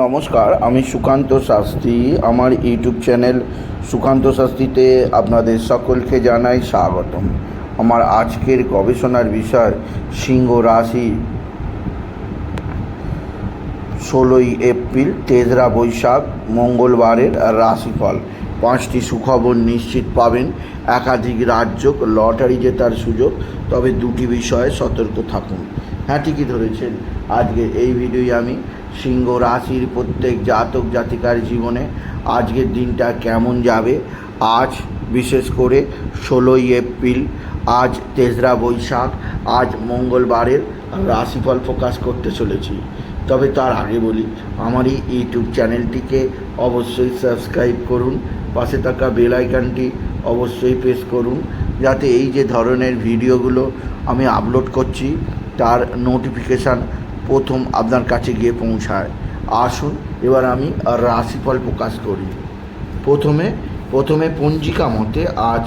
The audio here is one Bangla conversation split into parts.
নমস্কার, আমি সুকান্ত শাস্ত্রী। আমার ইউটিউব চ্যানেল সুকান্ত শাস্ত্রীতে আপনাদের সকলকে জানাই স্বাগতম। আমার আজকের গবেষণার বিষয় সিংহ রাশি 16ই এপ্রিল, 3রা বৈশাখ, মঙ্গলবারের রাশিফল। 5টি সুখবর নিশ্চিত পাবেন, একাধিক রাজ্য, লটারি জেতার সুযোগ। তবে 2টি বিষয়ে সতর্ক থাকুন। হ্যাঁ, ঠিকই ধরেছেন। আজকে এই ভিডিওয় আমি সিংহ রাশির প্রত্যেক জাতক জাতিকার জীবনে আজকের দিনটা কেমন যাবে, আজ বিশেষ করে 16ই এপ্রিল, আজ 3রা বৈশাখ, আজ মঙ্গলবারের রাশিফল প্রকাশ করতে চলেছি। তবে তার আগে বলি, আমার এই ইউটিউব চ্যানেলটিকে অবশ্যই সাবস্ক্রাইব করুন, পাশে থাকা বেল আইকনটি অবশ্যই প্রেস করুন, যাতে এই যে ধরনের ভিডিওগুলো আমি আপলোড করছি তার নোটিফিকেশান প্রথম আপনার কাছে গিয়ে পৌঁছায়। আসুন এবার আমি রাশিফল প্রকাশ করি। প্রথমে পঞ্জিকা মতে আজ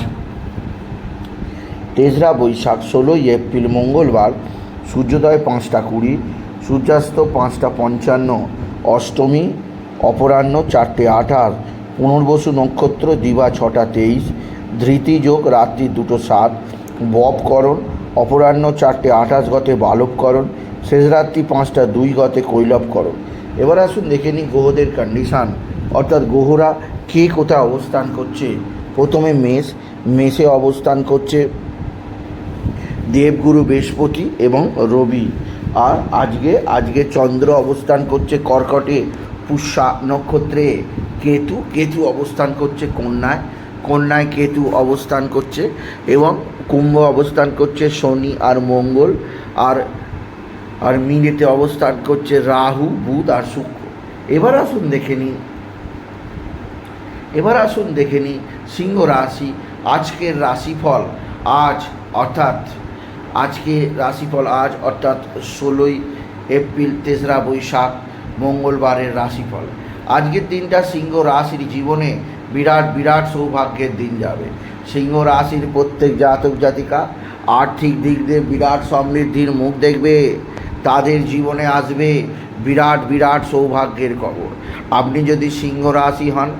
3রা বৈশাখ, 16ই এপ্রিল, মঙ্গলবার। সূর্যোদয় 5টা 20, সূর্যাস্ত 5টা 55, অষ্টমী অপরাহ্ন 4টে 28, পুনর্বসু নক্ষত্র দিবা 6টা 23, ধৃতি যোগ রাত্রি 2টো 7, ববকরণ অপরাহ্ন 4টে 28 গতে বালবকরণ, শেষ রাত্রি 5টা 2 গতে কৈলবকরণ। এবার আসুন দেখে নিই গ্রহদের কন্ডিশান, অর্থাৎ গ্রহরা কে কোথায় অবস্থান করছে। প্রথমে মেষে অবস্থান করছে দেবগুরু বৃহস্পতি এবং রবি। আর আজকে চন্দ্র অবস্থান করছে কর্কটে, পুষ্যা নক্ষত্রে কেতু অবস্থান করছে কন্যায় কেতু অবস্থান করছে, এবং কুম্ভ অবস্থান করছে শনি আর মঙ্গল, আর মীনেতে অবস্থান করছে রাহু, বুধ আর শুক্র। এবার আসুন দেখে নিই সিংহ রাশি আজকের রাশিফল আজ, অর্থাৎ 16ই এপ্রিল, 3রা বৈশাখ, মঙ্গলবারের রাশিফল। আজকের দিনটা সিংহ রাশির জীবনে বিরাট সৌভাগ্যের দিন যাবে। সিংহ রাশির প্রত্যেক জাতক জাতিকা আর্থিক দিক দিয়ে বিরাট সমৃদ্ধির মুখ দেখবে। তাদের জীবনে আসবে বিরাট সৌভাগ্যের খবর। আপনি যদি সিংহ রাশি হন,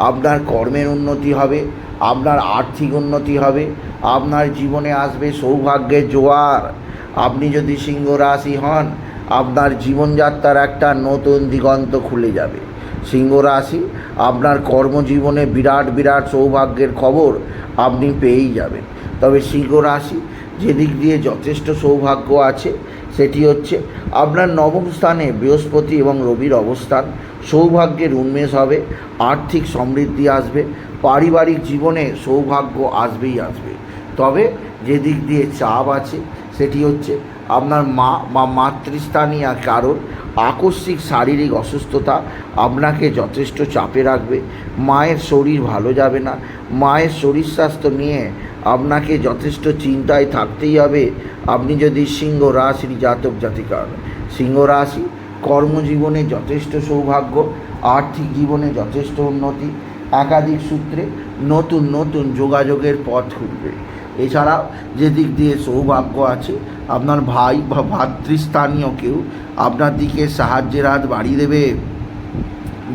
আপনার কর্মের উন্নতি হবে, আপনার আর্থিক উন্নতি হবে, আপনার জীবনে আসবে সৌভাগ্যের জোয়ার। আপনি যদি সিংহ রাশি হন, আপনার জীবনযাত্রার একটা নতুন দিগন্ত খুলে যাবে। সিংহ রাশি আপনার কর্মজীবনে বিরাট সৌভাগ্যের খবর আপনি পেয়েই যাবেন। তবে সিংহ রাশি যেদিক দিয়ে যথেষ্ট সৌভাগ্য আছে সেটি হচ্ছে আপনার নবম স্থানে বৃহস্পতি এবং রবির অবস্থান। সৌভাগ্যের উন্মেষ হবে, আর্থিক সমৃদ্ধি আসবে, পারিবারিক জীবনে সৌভাগ্য আসবে। তবে যেদিক দিয়ে চাপ আছে সেটি হচ্ছে আপনার মা বা মাতৃস্থানীয় কারোর আকস্মিক শারীরিক অসুস্থতা আপনাকে যথেষ্ট চাপে রাখবে। মায়ের শরীর ভালো যাবে না, মায়ের শরীর স্বাস্থ্য নিয়ে আপনাকে যথেষ্ট চিন্তায় থাকতেই হবে। আপনি যদি সিংহ রাশির জাতক জাতিকা হন, সিংহ রাশি কর্মজীবনে যথেষ্ট সৌভাগ্য, আর্থিক জীবনে যথেষ্ট উন্নতি, একাধিক সূত্রে নতুন যোগাযোগের পথ খুলবে। এছাড়াও যেদিক দিয়ে সৌভাগ্য আছে, আপনার ভাই বা ভাতৃস্থানীয় কেউ আপনার দিকে সাহায্যের হাত বাড়িয়ে দেবে।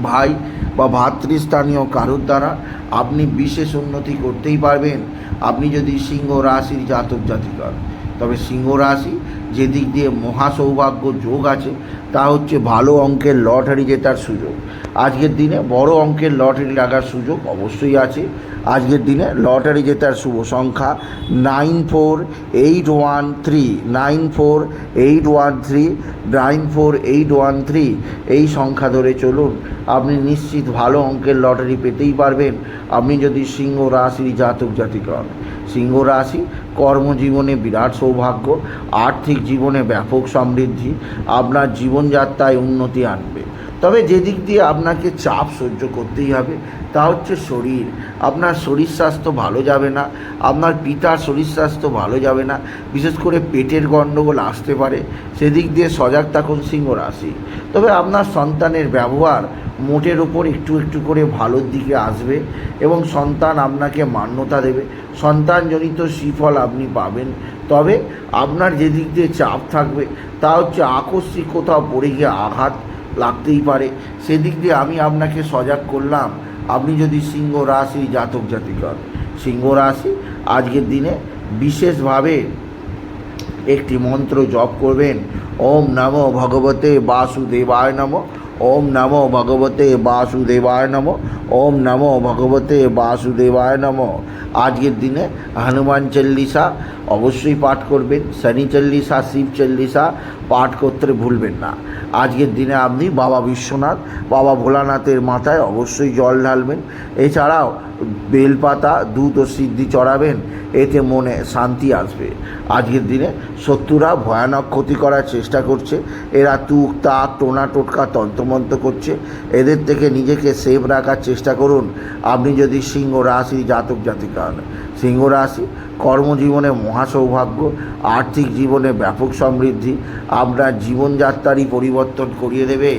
ভাই বা ভাতৃস্থানীয় কারোর দ্বারা আপনি বিশেষ উন্নতি করতেই পারবেন, আপনি যদি সিংহ রাশির জাতক জাতিকা। তবে সিংহ রাশি যেদিক দিয়ে মহা সৌভাগ্য যোগ আছে তা হচ্ছে ভালো অঙ্কের লটারি জেতার সুযোগ। আজকের দিনে বড় অঙ্কের লটারি লাগার সুযোগ অবশ্যই আছে। আজকের দিনে লটারি জেতার শুভ সংখ্যা 9481394813 এই সংখ্যা ধরে চলুন, আপনি নিশ্চিত ভালো অঙ্কের লটারি পেতেই পারবেন, আপনি যদি সিংহ রাশির জাতক জাতিকা হন। সিংহ রাশি কর্মজীবনে বিরাট সৌভাগ্য, আর্থিক জীবনে ব্যাপক সমৃদ্ধি, আপনার জীবনযাত্রায় উন্নতি আনবে। তবে যেদিক দিয়ে আপনাকে চাপ সহ্য করতেই হবে তা হচ্ছে শরীর। আপনার শরীর স্বাস্থ্য ভালো যাবে না, আপনার পিতার শরীর স্বাস্থ্য ভালো যাবে না, বিশেষ করে পেটের গণ্ডগোল আসতে পারে, সেদিক দিয়ে সজাগ থাকুন সিংহ রাশি। তবে আপনার সন্তানের ব্যবহার মোটের ওপর একটু করে ভালোর দিকে আসবে, এবং সন্তান আপনাকে মান্যতা দেবে, সন্তানজনিত সুফল আপনি পাবেন। তবে আপনার যেদিক দিয়ে চাপ থাকবে তা হচ্ছে আকস্মিক কোথাও পড়ে গিয়ে আঘাত, লাগতেই পারে, সেদিক দিয়ে আমি আপনাকে সজাগ করলাম। আপনি যদি সিংহ রাশি জাতক জাতিকা হন, সিংহ রাশি আজকের দিনে বিশেষভাবে একটি মন্ত্র জপ করবেন। ওম নমো ভগবতে বাসুদেবায় নমঃ, ওম নমো ভগবতে বাসুদেবায় নমঃ, ওম নমো ভগবতে বাসুদেবায় নমঃ। আজকের দিনে হনুমান চল্লিশা অবশ্যই পাঠ করবেন, শনি চল্লিশা, শিব চল্লিশা পাঠ করতে ভুলবেন না। আজকের দিনে আপনি বাবা বিশ্বনাথ, বাবা ভোলানাথের মাথায় অবশ্যই জল ঢালবেন। এছাড়াও বেলপাতা, দুধ ও সিদ্ধি চড়াবেন, এতে মনে শান্তি আসবে। আজকের দিনে শত্রুরা ভয়ানক ক্ষতি করার চেষ্টা করছে, এরা তুক তাক টোনা টোটকা তন্ত্রমন্ত্র করছে, এদের থেকে নিজেকে সেফ রাখার চেষ্টা করুন। আপনি যদি সিংহ রাশি জাতক জাতিকা হন, সিংহ রাশি কর্মজীবনে মহাসৌভাগ্য, আর্থিক জীবনে ব্যাপক সমৃদ্ধি, আপনার জীবনযাত্রারই পরিবর্তন করিয়ে দেবে।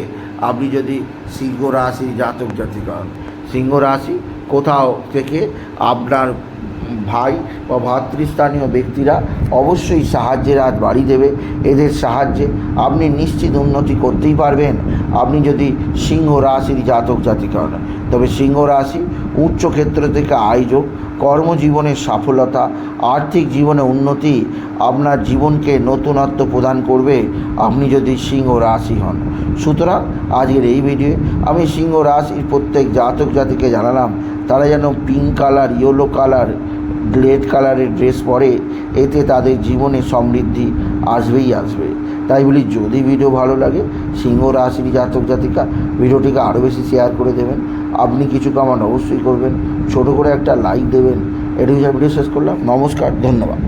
আপনি যদি সিংহ রাশি জাতক জাতিকা হন, সিংহ রাশি কোথাও থেকে আপনার ভাই বা ভাতৃস্থানীয় ব্যক্তিরা অবশ্যই সাহায্যের হাত বাড়িয়ে দেবে। এদের সাহায্যে আপনি নিশ্চিত উন্নতি করতেই পারবেন। আপনি যদি সিংহ রাশির জাতক জাতিকা হন, তবে সিংহ রাশি উচ্চ ক্ষেত্র থেকে আয়োজক, কর্মজীবনের সফলতা, আর্থিক জীবনে উন্নতি আপনার জীবনকে নতুনত্ব প্রদান করবে, আপনি যদি সিংহ রাশি হন। সুতরাং আজকের এই ভিডিওয়ে আমি সিংহ রাশির প্রত্যেক জাতক জাতিকে জানালাম তারা যেন pink colour, yellow colour, red কালারের ড্রেস পরে, এতে তাদের জীবনে সমৃদ্ধি আসবেই আসবে। তাই বলি, যদি ভিডিও ভালো লাগে সিংহ রাশির জাতক জাতিকা ভিডিওটিকে আরও বেশি শেয়ার করে দেবেন। আপনি কিছু কমেন্ট অবশ্যই করবেন, ছোটো করে একটা লাইক দেবেন। এটুকু ভিডিও শেষ করলাম। নমস্কার, ধন্যবাদ।